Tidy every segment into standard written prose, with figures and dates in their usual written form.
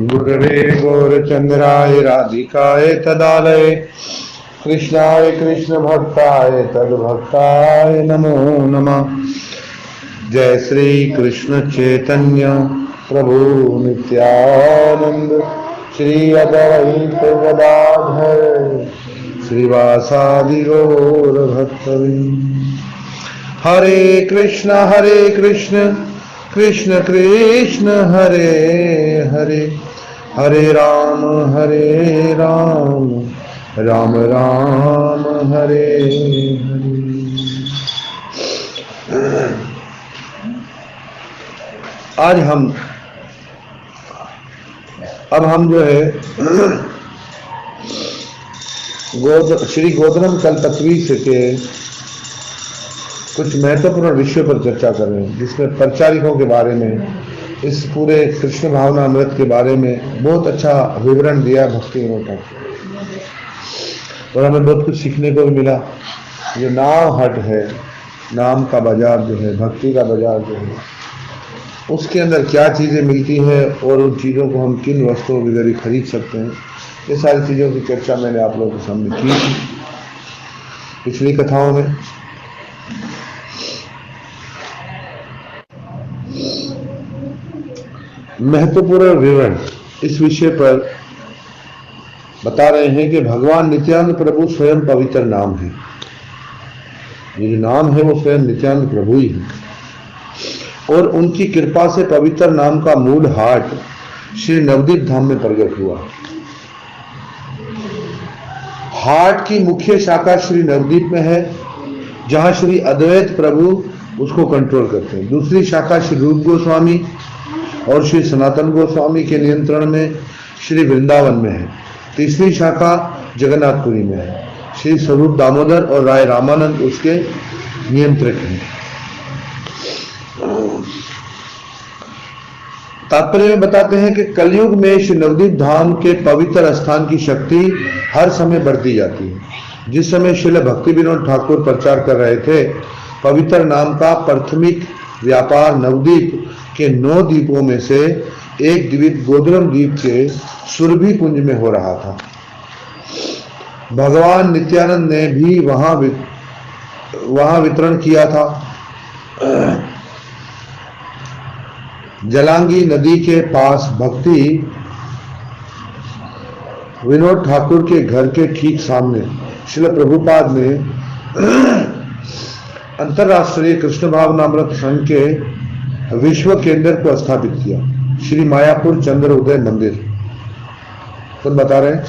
गुरवे गौरचंद्राय राधिकाय तदालये कृष्णाय कृष्ण भक्ताय तद्भक्ताय नमो नमः। जय श्री कृष्ण चैतन्य प्रभु नित्यानंद श्री अद्वैत गदाधर श्रीवासादि गौर भक्तवृंद। हरे कृष्ण कृष्ण कृष्ण हरे हरे, हरे राम राम राम हरे हरे। आज हम जो है श्री गोधनम कल्पतरू के कुछ महत्वपूर्ण विषयों पर चर्चा कर रहे हैं, जिसमें परिचारिकों के बारे में, इस पूरे कृष्ण भावना अमृत के बारे में बहुत अच्छा विवरण दिया भक्ति विनोद ठाकुर, और हमें बहुत कुछ सीखने को भी मिला। जो नाम हट है, नाम का बाजार जो है, भक्ति का बाजार जो है, उसके अंदर क्या चीज़ें मिलती हैं और उन चीज़ों को हम किन वस्तुओं के जरिए खरीद सकते हैं, ये सारी चीज़ों की चर्चा मैंने आप लोगों के सामने की थी पिछली कथाओं में। महत्वपूर्ण विवरण इस विषय पर बता रहे हैं कि भगवान नित्यानंद प्रभु स्वयं पवित्र नाम है। ये जो नाम है वो स्वयं नित्यानंद प्रभु ही है, और उनकी कृपा से पवित्र नाम का मूल हाट श्री नवदीप धाम में प्रकट हुआ। हाट की मुख्य शाखा श्री नवदीप में है, जहां श्री अद्वैत प्रभु उसको कंट्रोल करते हैं। दूसरी शाखा श्री रूप गोस्वामी और श्री सनातन गोस्वामी के नियंत्रण में श्री वृंदावन में है। तीसरी शाखा जगन्नाथपुरी में है, श्री स्वरूप दामोदर और राय रामानंद उसके नियंत्रक हैं। तात्पर्य में बताते हैं कि कलयुग में श्री नवदीप धाम के पवित्र स्थान की शक्ति हर समय बढ़ती जाती है। जिस समय श्रील भक्ति विनोद ठाकुर प्रचार कर रहे थे, पवित्र नाम का प्राथमिक व्यापार नवदीप के 9 द्वीपों में से एक द्वीप गोधनम द्वीप के सुरभि कुंज में हो रहा था। भगवान नित्यानंद ने भी वहां वितरण किया था। जलांगी नदी के पास भक्ति विनोद ठाकुर के घर के ठीक सामने श्रील प्रभुपाद ने अंतरराष्ट्रीय कृष्ण भावनामृत संघ के विश्व केंद्र को स्थापित किया, श्री मायापुर चंद्र उदय मंदिर। कौन बता रहे हैं?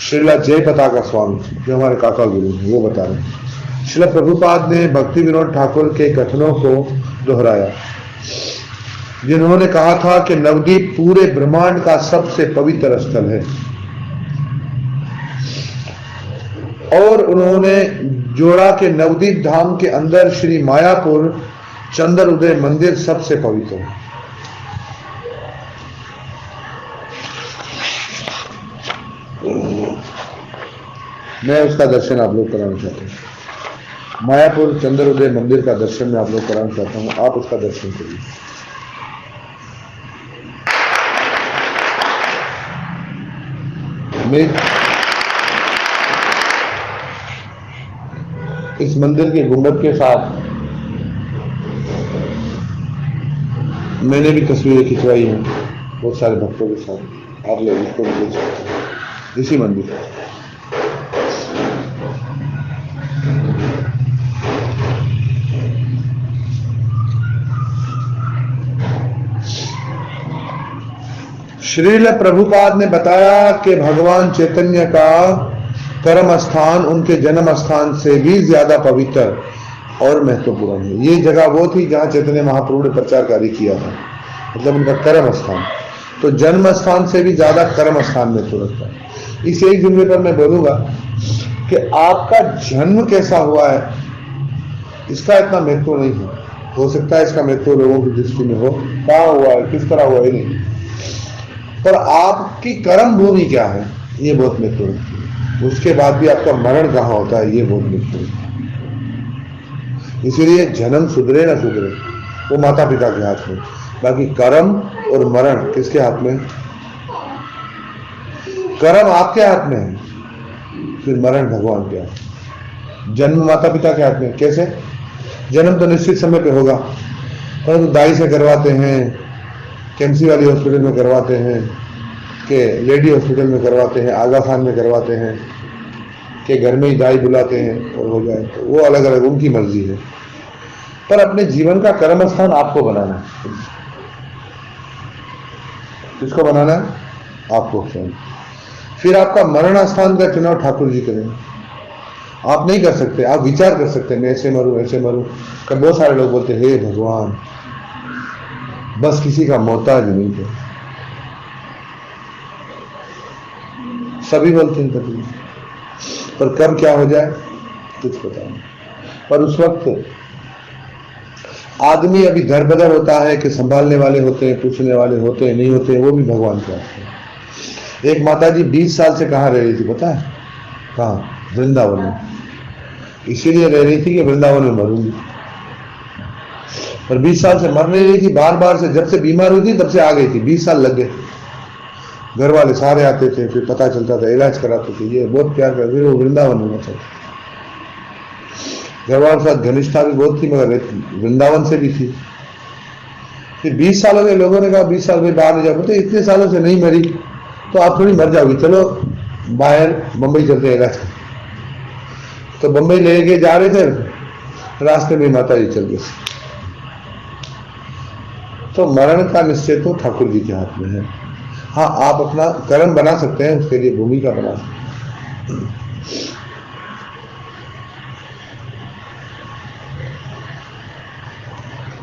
श्रीला जय पताका स्वामी, जो हमारे काका गुरु हैं, वो बता रहे हैं। श्रील प्रभुपाद ने भक्ति विनोद ठाकुर के कथनों को दोहराया, जिन्होंने कहा था कि नवदीप पूरे ब्रह्मांड का सबसे पवित्र स्थल है, और उन्होंने जोड़ा कि नवदीप धाम के अंदर श्री मायापुर चंद्र उदय मंदिर सबसे पवित्र है। मैं उसका दर्शन आप लोग कराना चाहता हूँ। मायापुर चंद्र उदय मंदिर का दर्शन मैं आप लोग कराना चाहता हूँ, आप उसका दर्शन करिए। इस मंदिर के गुंबद के साथ मैंने भी तस्वीरें खिंचवाई हैं बहुत सारे भक्तों के साथ, आप लोग इसको भी देख सकते हैं। इसी मंदिर श्रील प्रभुपाद ने बताया कि भगवान चैतन्य का कर्म स्थान उनके जन्म स्थान से भी ज्यादा पवित्र और महत्वपूर्ण है। ये जगह वो थी जहां चैतन्य महाप्रभु ने प्रचार कार्य किया था, मतलब उनका कर्म स्थान। तो जन्म स्थान से भी ज्यादा कर्म स्थान में तो रखता है। इस एक जुमले पर मैं बोलूंगा कि आपका जन्म कैसा हुआ है, इसका इतना महत्व नहीं है। हो सकता है इसका महत्व लोगों की दृष्टि में हो, कहाँ हुआ है, किस तरह हुआ है, नहीं, पर आपकी कर्म भूमि क्या है, ये बहुत महत्वपूर्ण है। उसके बाद भी आपका मरण कहाँ होता है, ये बहुत महत्वपूर्ण है। इसीलिए जन्म सुधरे ना सुधरे वो माता पिता के हाथ में, बाकी कर्म और मरण किसके हाथ में? कर्म आपके हाथ में है, फिर मरण भगवान के हाथ में। जन्म माता पिता के हाथ में। कैसे? जन्म तो निश्चित समय पे होगा, परंतु दाई से करवाते हैं, केएमसी वाली हॉस्पिटल में करवाते हैं, के लेडी हॉस्पिटल में करवाते हैं, आगा खान में करवाते हैं, के घर में ही दाई बुलाते हैं और हो जाए, तो वो अलग अलग उनकी मर्जी है। पर अपने जीवन का कर्म स्थान आपको बनाना है। किसको बनाना है? आपको। फिर आपका मरण स्थान का चुनाव ठाकुर जी करेंगे। आप नहीं कर सकते, आप विचार कर सकते हैं मैं ऐसे मरूं ऐसे मरूं। कब बहुत सारे लोग बोलते हैं हे भगवान, बस किसी का मोहताज नहीं है। सभी बोलते हैं कभी, पर कब क्या हो जाए कुछ पता नहीं। पर उस वक्त आदमी अभी दर बदर होता है कि संभालने वाले होते हैं, पूछने वाले होते हैं, नहीं होते हैं, वो भी भगवान के हाथ में। एक माता जी 20 साल से कहाँ रह रही थी पता है? कहाँ? वृंदावन में। इसीलिए रह रही थी कि वृंदावन में मरूंगी, पर 20 साल से मर नहीं रही थी। बार बार से, जब से बीमार हुई थी तब से आ गई थी। 20 साल लग गए। घर वाले सारे आते थे, फिर पता चलता था, इलाज कराते थे, ये बहुत प्यार करते, फिर वो वृंदावन में चल। घर वालों के साथ घनिष्ठता भी बहुत थी, मगर वृंदावन से भी थी। फिर 20 सालों के लोगों ने कहा 20 साल में बाहर नहीं जा पाते, इतने सालों से नहीं मरी तो आप थोड़ी मर जाओगी, चलो बाहर बंबई चलते हैं इलाज। तो बंबई ले के जा रहे थे, रास्ते में माता जी चल गए। तो मरण का निश्चय तो ठाकुर जी के हाथ में है। हाँ, आप अपना कर्म बना सकते हैं, उसके लिए भूमिका बना सकते हैं।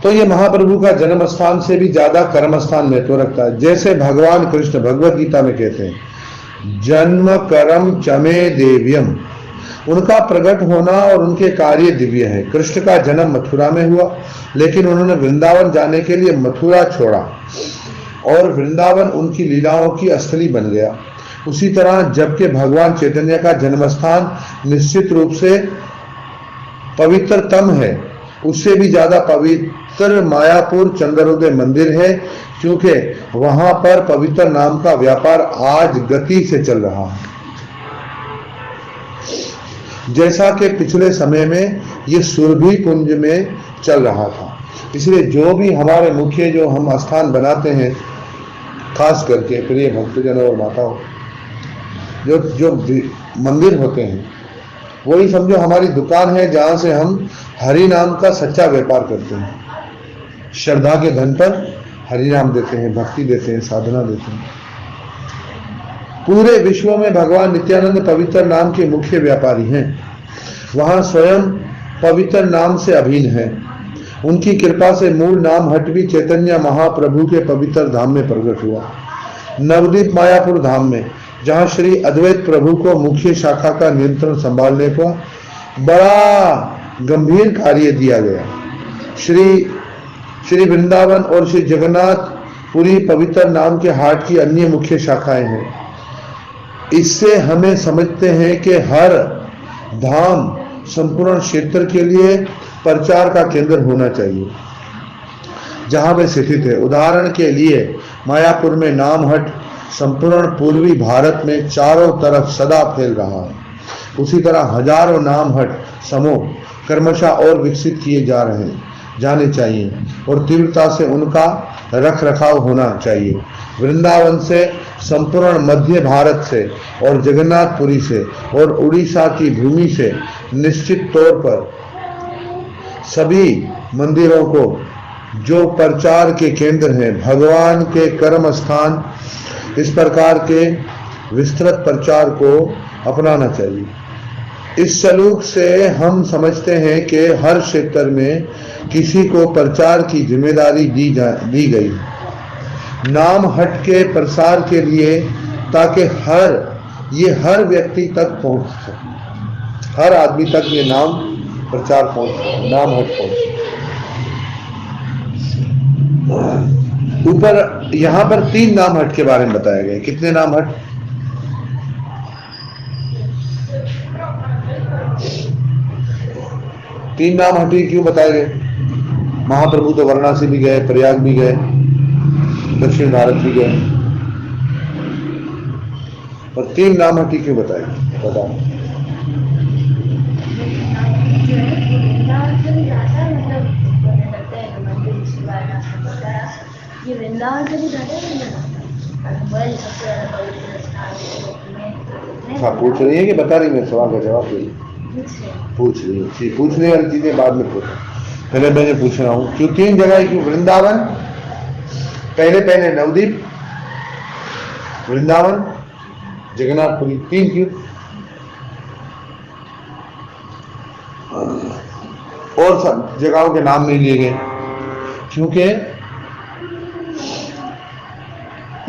तो ये महाप्रभु का जन्म स्थान से भी ज्यादा कर्म स्थान महत्व रखता है। जैसे भगवान कृष्ण भगवत गीता में कहते हैं, जन्म कर्म चमे देव्यम, उनका प्रकट होना और उनके कार्य दिव्य है। कृष्ण का जन्म मथुरा में हुआ, लेकिन उन्होंने वृंदावन जाने के लिए मथुरा छोड़ा और वृंदावन उनकी लीलाओं की स्थली बन गया। उसी तरह जबकि भगवान चैतन्य का जन्म स्थान निश्चित रूप से पवित्रतम है, उससे भी ज्यादा पवित्र मायापुर चंद्रोदय मंदिर है, क्योंकि वहां पर पवित्र नाम का व्यापार आज गति से चल रहा है। जैसा कि पिछले समय में ये सुरभि कुंज में चल रहा था। इसलिए जो भी हमारे मुख्य जो हम स्थान बनाते हैं, खास करके प्रिय भक्तजनों और माताओं, जो मंदिर होते हैं, वही समझो हमारी दुकान है, जहां से हम हरि नाम का सच्चा व्यापार करते हैं। श्रद्धा के धन पर हरि नाम देते हैं, भक्ति देते हैं, साधना देते हैं। पूरे विश्व में भगवान नित्यानंद पवित्र नाम के मुख्य व्यापारी हैं। वहां स्वयं पवित्र नाम से अभिन्न है। उनकी कृपा से मूल नाम हट भी चैतन्य महाप्रभु के पवित्र धाम में प्रकट हुआ। नवदीप मायापुर धाम में, जहां श्री अद्वैत प्रभु को मुख्य शाखा का नियंत्रण संभालने को बड़ा गंभीर कार्य दिया गया। श्री वृंदावन और श्री जगन्नाथ पुरी पवित्र नाम के हाट की अन्य मुख्य शाखाएं हैं। इससे हमें समझते हैं कि हर धाम संपूर्ण क्षेत्र के लिए प्रचार का केंद्र होना चाहिए जहां वे स्थित है। उदाहरण के लिए मायापुर में नाम हट संपूर्ण पूर्वी भारत में चारों तरफ सदा फैल रहा है। उसी तरह हजारों नाम हट समूह क्रमशः और विकसित किए जाने चाहिए और तीव्रता से उनका रख रखाव होना चाहिए। वृंदावन से, संपूर्ण मध्य भारत से और जगन्नाथपुरी से और उड़ीसा की भूमि से निश्चित तौर पर सभी मंदिरों को जो प्रचार के केंद्र हैं, भगवान के कर्म स्थान, इस प्रकार के विस्तृत प्रचार को अपनाना चाहिए। इस सलूक से हम समझते हैं कि हर क्षेत्र में किसी को प्रचार की जिम्मेदारी दी गई नाम हट के प्रसार के लिए, ताकि हर व्यक्ति तक पहुंच सके, हर आदमी तक ये नाम प्रचार पहुंच सके, नाम हट पहुंच। ऊपर यहां पर 3 नाम हट के बारे में बताया गया। कितने नाम हट? 3 नाम हट क्यों बताए गए? महाप्रभु तो वाराणसी भी गए, प्रयाग भी गए, दक्षिण भारत भी गए। और 3 नाम हटी क्यों बताएगी? बता। ये वृंदावन से भी ज्यादा सबसे ज्यादा पवित्र स्थान हाँ, पूछ रही है कि बता रही? मैं सवाल का जवाब दे पूछ रही है। पूछने वाली चीजें बाद में पूछो, पहले मैं पूछ रहा हूँ क्यों 3 जगह क्यों? वृंदावन पहले नवदीप, वृंदावन, जगन्नाथपुरी, 3 क्यों? और सब जगहों के नाम नहीं लिए गए क्योंकि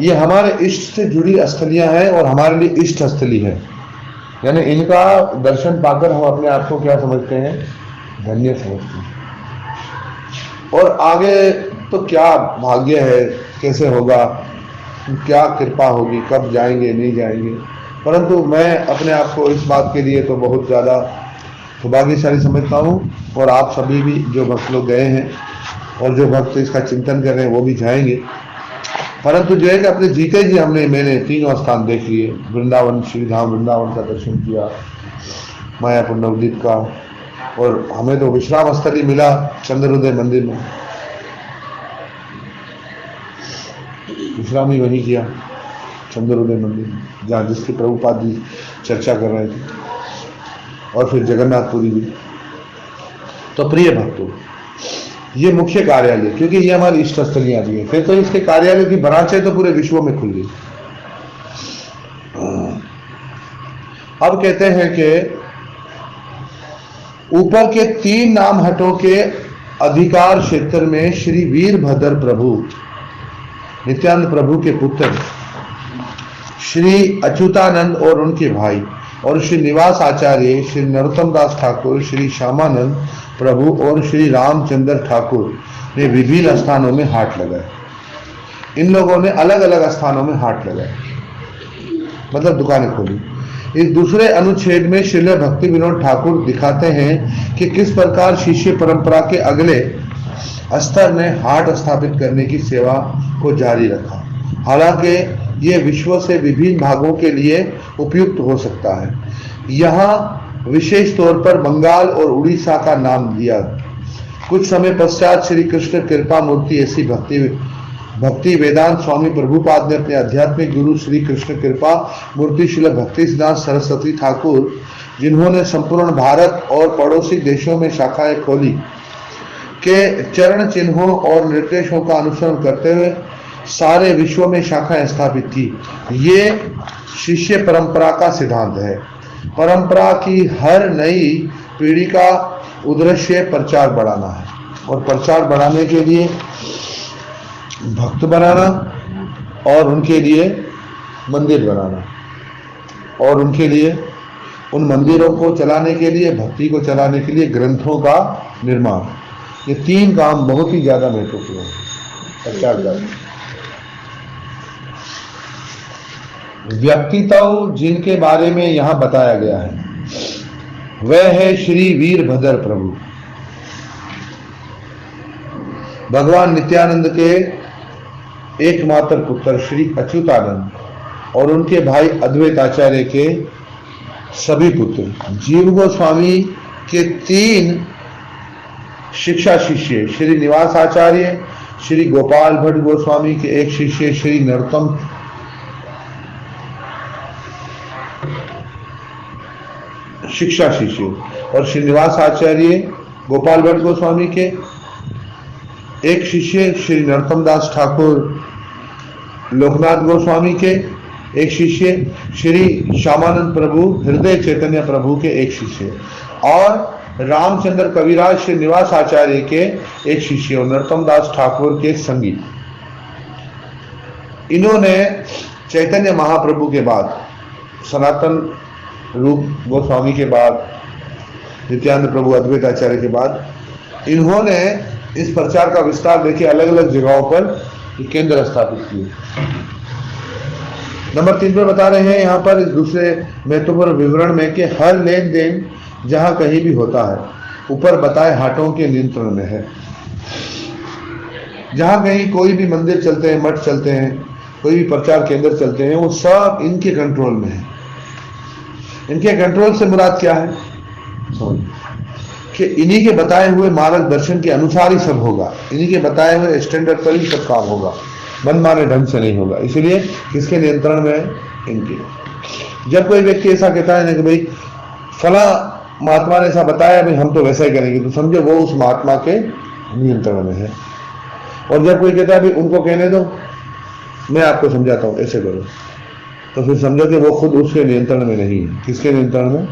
ये हमारे इष्ट से जुड़ी स्थलियां हैं और हमारे लिए इष्ट स्थली है, यानी इनका दर्शन पाकर हम अपने आप को क्या समझते हैं? धन्य समझते हैं। और आगे तो क्या भाग्य है, कैसे होगा, क्या कृपा होगी, कब जाएंगे नहीं जाएंगे, परंतु मैं अपने आप को इस बात के लिए तो बहुत ज़्यादा सौभाग्यशाली समझता हूँ। और आप सभी भी जो भक्त लोग गए हैं और जो भक्त इसका चिंतन कर रहे हैं वो भी जाएंगे, परंतु जो है कि अपने जीते जी मैंने 3 स्थान देख लिए। वृंदावन, श्रीधाम वृंदावन का दर्शन किया, मायापुर नवदीप का, और हमें तो विश्राम स्थली मिला चंद्रोदय मंदिर में, विश्राम ही वहीं किया चंद्रोदय मंदिर में, जहाँ जिसकी प्रभुपाद जी चर्चा कर रहे थे, और फिर जगन्नाथपुरी भी। तो प्रिय भक्तों, ये मुख्य कार्यालय, क्योंकि ये हमारी इष्ट स्थलियां भी है, फिर तो इसके कार्यालय की ब्रांचें तो पूरे विश्व में खुल गई। अब कहते हैं कि ऊपर के 3 नाम हटों के अधिकार क्षेत्र में श्री वीरभद्र प्रभु, नित्यानंद प्रभु के पुत्र श्री अच्युतानंद और उनके भाई, और श्री निवास आचार्य, श्री नरोत्तम दास ठाकुर, श्री श्यामानंद प्रभु और श्री रामचंद्र ठाकुर ने विभिन्न स्थानों में हाट लगाए। इन लोगों ने अलग अलग स्थानों में हाट लगाए, मतलब दुकानें खोली। इस दूसरे अनुच्छेद में श्रील भक्ति विनोद ठाकुर दिखाते हैं कि किस प्रकार शिष्य परंपरा के अगले स्तर ने हाट स्थापित करने की सेवा को जारी रखा। हालांकि ये विश्व से विभिन्न भागों के लिए उपयुक्त हो सकता है। यहाँ विशेष तौर पर बंगाल और उड़ीसा का नाम दिया। कुछ समय पश्चात श्री कृष्ण कृपा मूर्ति ऐसी भक्ति वेदांत स्वामी प्रभुपाद ने अपने आध्यात्मिक गुरु श्री कृष्ण कृपा मूर्ति श्रील भक्ति सिद्धांत सरस्वती ठाकुर, जिन्होंने संपूर्ण भारत और पड़ोसी देशों में शाखाएं खोली, के चरण चिन्हों और निर्देशों का अनुसरण करते हुए सारे विश्व में शाखाएं स्थापित की। ये शिष्य परंपरा का सिद्धांत है। परंपरा की हर नई पीढ़ी का उद्देश्य प्रचार बढ़ाना है, और प्रचार बढ़ाने के लिए भक्त बनाना, और उनके लिए मंदिर बनाना, और उनके लिए उन मंदिरों को चलाने के लिए, भक्ति को चलाने के लिए ग्रंथों का निर्माण। ये 3 काम बहुत ही ज्यादा महत्वपूर्ण है प्रचार करना। व्यक्तित्व जिनके बारे में यहाँ बताया गया है वह है श्री वीरभद्र प्रभु, भगवान नित्यानंद के एकमात्र पुत्र श्री अच्युतानंद, और उनके भाई अद्वैत आचार्य के सभी पुत्र। जीव गोस्वामी के 3 शिक्षा शिष्य श्री निवास आचार्य, श्री गोपाल भट्ट गोस्वामी के एक शिष्य श्री नरोत्तम शिक्षा शिष्य, और श्रीनिवास आचार्य गोपाल भट्ट गोस्वामी के एक शिष्य श्री नरोत्तम दास ठाकुर, लोकनाथ गोस्वामी के एक शिष्य श्री श्यामानंद प्रभु हृदय चैतन्य प्रभु के एक शिष्य, और रामचंद्र कविराज श्री निवास आचार्य के एक शिष्य और नरोत्तम दास ठाकुर के संगी। इन्होंने चैतन्य महाप्रभु के बाद, सनातन रूप गोस्वामी के बाद, नित्यानंद प्रभु अद्वैत आचार्य के बाद इन्होंने इस प्रचार का विस्तार देखिए अलग अलग जगहों पर केंद्र स्थापित किए। नंबर 3 पर बता रहे हैं यहाँ पर इस दूसरे महत्वपूर्ण विवरण में कि हर लेन देन जहाँ कहीं भी होता है ऊपर बताए हाटों के नियंत्रण में है। जहाँ कहीं कोई भी मंदिर चलते हैं, मठ चलते हैं, कोई भी प्रचार केंद्र चलते हैं वो सब इनके कंट्रोल में है। इनके कंट्रोल से मुराद क्या है कि इन्हीं के बताए हुए मार्गदर्शन के अनुसार ही सब होगा, इन्हीं के बताए हुए स्टैंडर्ड पर ही सब काम होगा, मनमाने ढंग से नहीं होगा। इसीलिए किसके नियंत्रण में है? इनके। जब कोई व्यक्ति ऐसा कहता है ना कि भाई फला महात्मा ने ऐसा बताया, भाई हम तो वैसा ही करेंगे, तो समझो वो उस महात्मा के नियंत्रण में है। और जब कोई कहता है भाई उनको कहने दो, मैं आपको समझाता हूं ऐसे करो, तो फिर समझो कि वो खुद उसके नियंत्रण में नहीं है। किसके नियंत्रण में?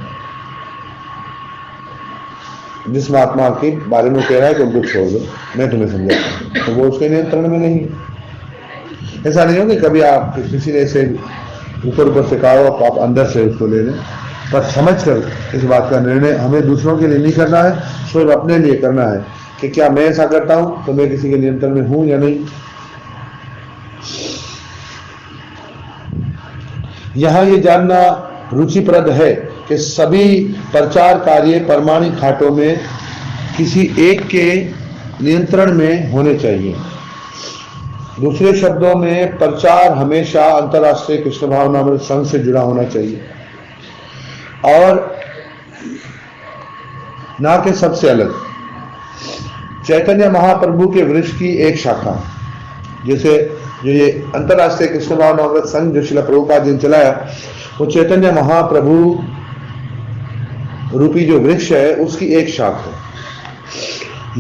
जिस महात्मा के बारे में कह रहा है कि उनको छोड़ दो, मैं तुम्हें समझाता हूं, तो वो उसके नियंत्रण में नहीं है। ऐसा नहीं हो कि कभी आप किसी ने ऐसे ऊपर से कहा हो तो आप अंदर से उसको ले लें, पर समझ कर इस बात का निर्णय हमें दूसरों के लिए नहीं करना है, सिर्फ अपने लिए करना है कि क्या मैं ऐसा करता हूं तो मैं किसी के नियंत्रण में हूं या नहीं। यहां ये जानना रुचिप्रद है कि सभी प्रचार कार्य प्रमाणिक घाटों में किसी एक के नियंत्रण में होने चाहिए। दूसरे शब्दों में प्रचार हमेशा अंतर्राष्ट्रीय कृष्ण भावनामृत संघ से जुड़ा होना चाहिए और ना कि सबसे अलग। चैतन्य महाप्रभु के वृक्ष की एक शाखा, जैसे जो ये अंतर्राष्ट्रीय कृष्ण भावनामृत संघ जो श्रील प्रभुपाद जी ने चलाया, वो चैतन्य महाप्रभु रूपी जो वृक्ष है उसकी एक शाख है।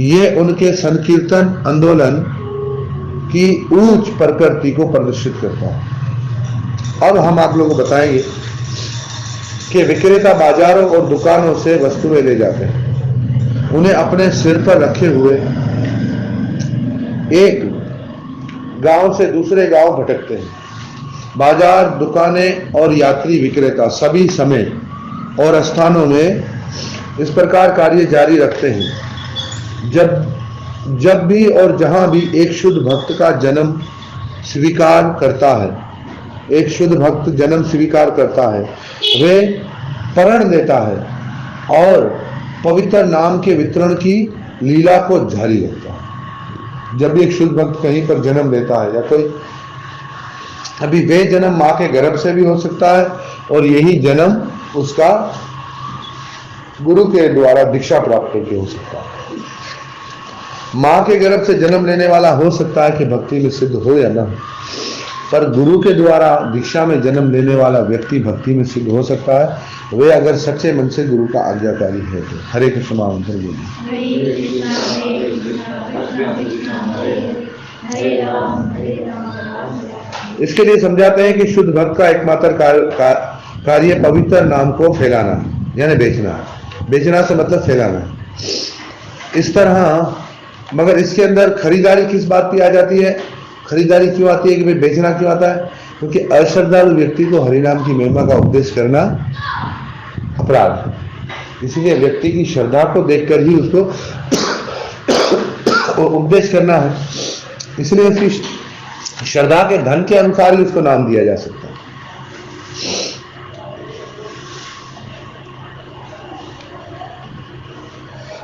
ये उनके संकीर्तन आंदोलन की उच्च प्रकृति को प्रदर्शित करता है। अब हम आप लोगों को बताएंगे कि विक्रेता बाजारों और दुकानों से वस्तुएं ले जाते हैं, उन्हें अपने सिर पर रखे हुए एक गांव से दूसरे गांव भटकते हैं। बाजार, दुकानें और यात्री विक्रेता सभी समय और स्थानों में इस प्रकार कार्य जारी रखते हैं। जब भी और जहां भी एक शुद्ध भक्त का जन्म स्वीकार करता है, एक शुद्ध भक्त जन्म स्वीकार करता है, वे प्रण लेता है और पवित्र नाम के वितरण की लीला को जारी रखता है। जब भी एक शुद्ध भक्त कहीं पर जन्म लेता है, या कोई अभी वे जन्म माँ के गर्भ से भी हो सकता है और यही जन्म उसका गुरु के द्वारा दीक्षा प्राप्त करके हो सकता है। माँ के गर्भ से जन्म लेने वाला हो सकता है कि भक्ति में सिद्ध हो या ना हो, पर गुरु के द्वारा दीक्षा में जन्म लेने वाला व्यक्ति भक्ति में सिद्ध हो सकता है, वे अगर सच्चे मन से गुरु का आज्ञाकारी है तो। हरे कृष्ण महामंत्र बोलिए। इसके लिए समझाते हैं कि शुद्ध भक्त का एकमात्र कार्य पवित्र नाम को फैलाना, यानी बेचना। बेचना से मतलब फैलाना। इस तरह, मगर इसके अंदर खरीदारी किस बात की आ जाती है? खरीदारी क्यों आती है कि भाई बेचना क्यों आता है? क्योंकि अश्रद्धालु व्यक्ति को हरिनाम की महिमा का उपदेश करना अपराध है। इसीलिए व्यक्ति की श्रद्धा को देखकर ही उसको उपदेश करना है। इसलिए उसकी श्रद्धा के धन के अनुसार ही उसको नाम दिया जा सकता है।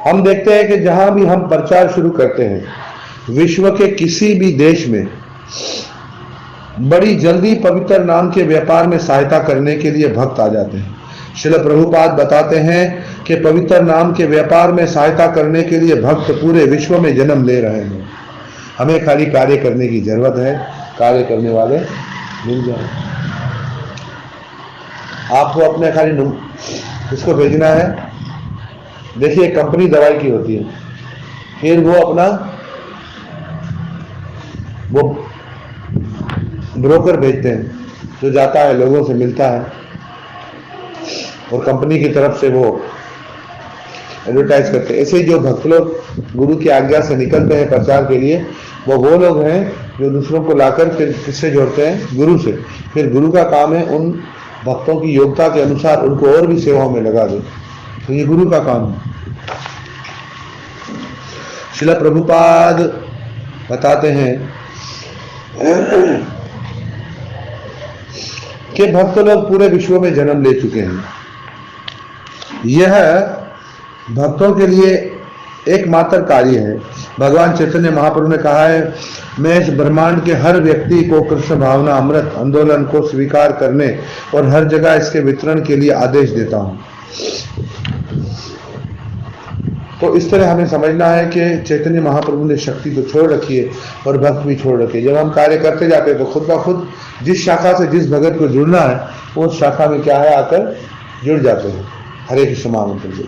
हम देखते हैं कि जहां भी हम प्रचार शुरू करते हैं, विश्व के किसी भी देश में बड़ी जल्दी पवित्र नाम के व्यापार में सहायता करने के लिए भक्त आ जाते हैं। श्रील प्रभुपाद बताते हैं कि पवित्र नाम के व्यापार में सहायता करने के लिए भक्त पूरे विश्व में जन्म ले रहे हैं। हमें खाली कार्य करने की जरूरत है, कार्य करने वाले मिल जाए। आपको अपने खाली इसको भेजना है। देखिए, कंपनी दवाई की होती है, फिर वो अपना वो ब्रोकर भेजते हैं जो जाता है, लोगों से मिलता है और कंपनी की तरफ से वो एडवर्टाइज करते हैं। ऐसे ही जो भक्त लोग गुरु की आज्ञा से निकलते हैं प्रचार के लिए, वो लोग हैं जो दूसरों को लाकर फिर किससे जोड़ते हैं? गुरु से। फिर गुरु का काम है उन भक्तों की योग्यता के अनुसार उनको और भी सेवाओं में लगा दे। तो ये गुरु का काम है। श्रील प्रभुपाद बताते हैं कि भक्त लोग पूरे विश्व में जन्म ले चुके हैं। यह भक्तों के लिए एकमात्र कार्य है। भगवान चैतन्य महाप्रभु ने कहा है, मैं इस ब्रह्मांड के हर व्यक्ति को कृष्ण भावना अमृत आंदोलन को स्वीकार करने और हर जगह इसके वितरण के लिए आदेश देता हूं। तो इस तरह हमें समझना है कि चैतन्य महाप्रभु ने शक्ति तो छोड़ रखी है और भक्त भी छोड़ रखे। जब हम कार्य करते जाते हैं तो खुद ब खुद जिस शाखा से जिस भगत को जुड़ना है वो शाखा में क्या है आकर जुड़ जाते हैं। हरे कृष्ण महामंत्र जी।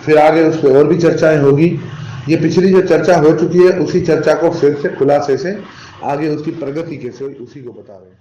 फिर आगे उस पर और भी चर्चाएं होगी। ये पिछली जो चर्चा हो चुकी है उसी चर्चा को फिर से खुलासे से आगे उसकी प्रगति कैसे हुई उसी को बता रहे हैं।